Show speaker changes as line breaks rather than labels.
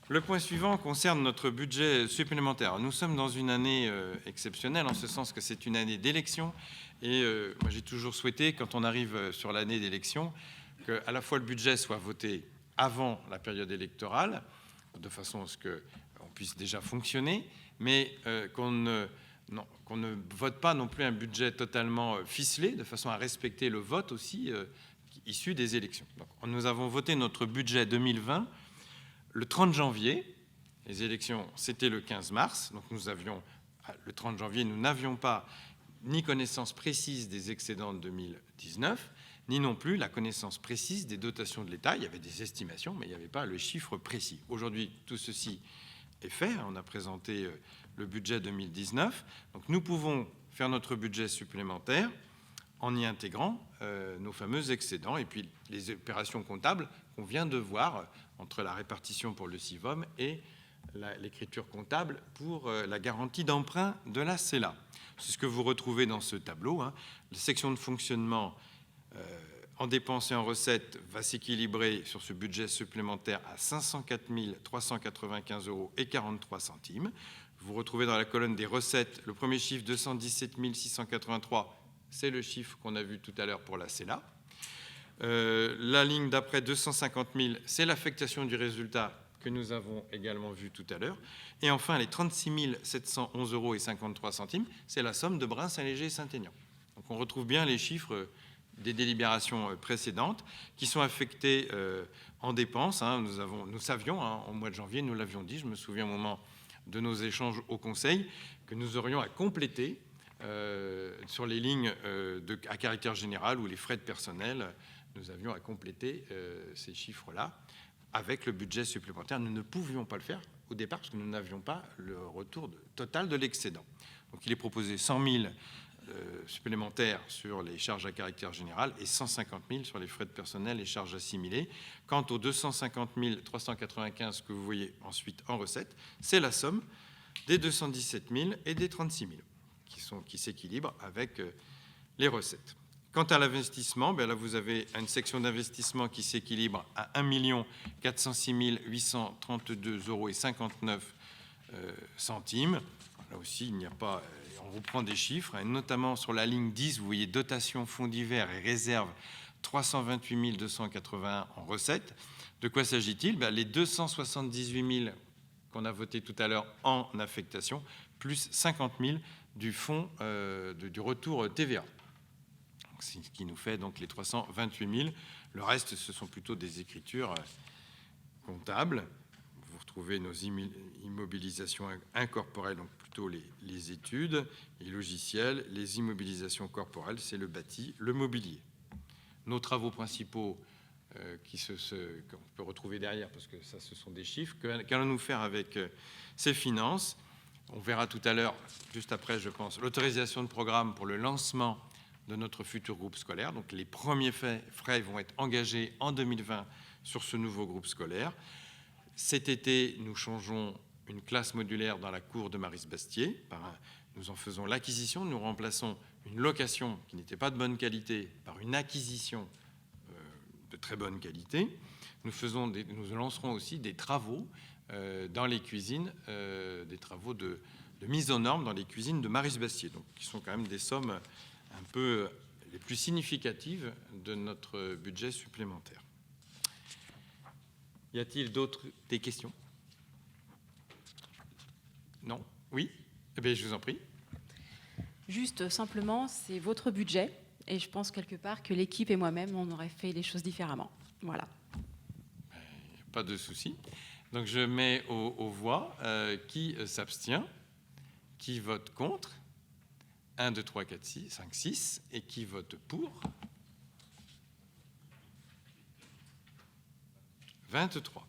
Le point suivant concerne notre budget supplémentaire. Nous sommes dans une année exceptionnelle, en ce sens que c'est une année d'élection. Et moi, j'ai toujours souhaité, quand on arrive sur l'année d'élection, qu'à la fois le budget soit voté avant la période électorale, de façon à ce qu'on puisse déjà fonctionner, mais qu'on ne vote pas non plus un budget totalement ficelé, de façon à respecter le vote aussi issu des élections. Donc, nous avons voté notre budget 2020 le 30 janvier. Les élections, c'était le 15 mars. Donc le 30 janvier, nous n'avions pas ni connaissance précise des excédents de 2019, ni non plus la connaissance précise des dotations de l'État. Il y avait des estimations, mais il n'y avait pas le chiffre précis. Aujourd'hui, tout ceci est fait. On a présenté le budget 2019. Donc nous pouvons faire notre budget supplémentaire en y intégrant nos fameux excédents et puis les opérations comptables qu'on vient de voir entre la répartition pour le CIVOM et l'écriture comptable pour la garantie d'emprunt de la CELA. C'est ce que vous retrouvez dans ce tableau. La section de fonctionnement en dépenses et en recettes va s'équilibrer sur ce budget supplémentaire à 504 395 € et 43 centimes. Vous retrouvez dans la colonne des recettes le premier chiffre 217 683, c'est le chiffre qu'on a vu tout à l'heure pour la CELA. La ligne d'après 250 000, c'est l'affectation du résultat que nous avons également vu tout à l'heure. Et enfin, les 36 711 € et 53 centimes, c'est la somme de Brin-Saint-Léger et Saint-Aignan. Donc on retrouve bien les chiffres des délibérations précédentes qui sont affectés en dépenses. Nous savions, au mois de janvier, nous l'avions dit, je me souviens au moment de nos échanges au Conseil, que nous aurions à compléter sur les lignes à caractère général ou les frais de personnel, nous avions à compléter ces chiffres-là avec le budget supplémentaire. Nous ne pouvions pas le faire au départ parce que nous n'avions pas le retour total de l'excédent. Donc il est proposé 100 000 supplémentaires sur les charges à caractère général et 150 000 sur les frais de personnel et charges assimilées. Quant aux 250 395 que vous voyez ensuite en recettes, c'est la somme des 217 000 et des 36 000 qui s'équilibrent avec les recettes. Quant à l'investissement, là vous avez une section d'investissement qui s'équilibre à 1 406 832 € et 59 centimes. Là aussi, il n'y a pas, on reprend des chiffres, et notamment sur la ligne 10, vous voyez dotation, fonds divers et réserve 328 281 en recettes. De quoi s'agit-il ? Les 278 000 qu'on a voté tout à l'heure en affectation, plus 50 000 du fonds du retour TVA. Ce qui nous fait donc les 328 000. Le reste, ce sont plutôt des écritures comptables. Vous retrouvez nos immobilisations incorporelles, donc plutôt les études, les logiciels, les immobilisations corporelles, c'est le bâti, le mobilier. Nos travaux principaux qu'on peut retrouver derrière, parce que ça, ce sont des chiffres. Qu'allons-nous faire avec ces finances ? On verra tout à l'heure, juste après, je pense, l'autorisation de programme pour le lancement de notre futur groupe scolaire. Donc les premiers frais vont être engagés en 2020 sur ce nouveau groupe scolaire. Cet été, nous changeons une classe modulaire dans la cour de Maristes-Bastier. Nous en faisons l'acquisition, nous remplaçons une location qui n'était pas de bonne qualité par une acquisition de très bonne qualité. Nous lancerons aussi des travaux dans les cuisines, des travaux de mise aux normes dans les cuisines de Maristes-Bastier, donc qui sont quand même des sommes un peu les plus significatives de notre budget supplémentaire. Y a-t-il des questions ? Non ? Oui ? Eh bien, je vous en prie.
Juste simplement, c'est votre budget et je pense quelque part que l'équipe et moi-même, on aurait fait les choses différemment. Voilà.
Pas de souci. Donc, je mets aux voix qui s'abstient, qui vote contre. 1, 2, 3, 4, 5, 6. Et qui vote pour ? 23.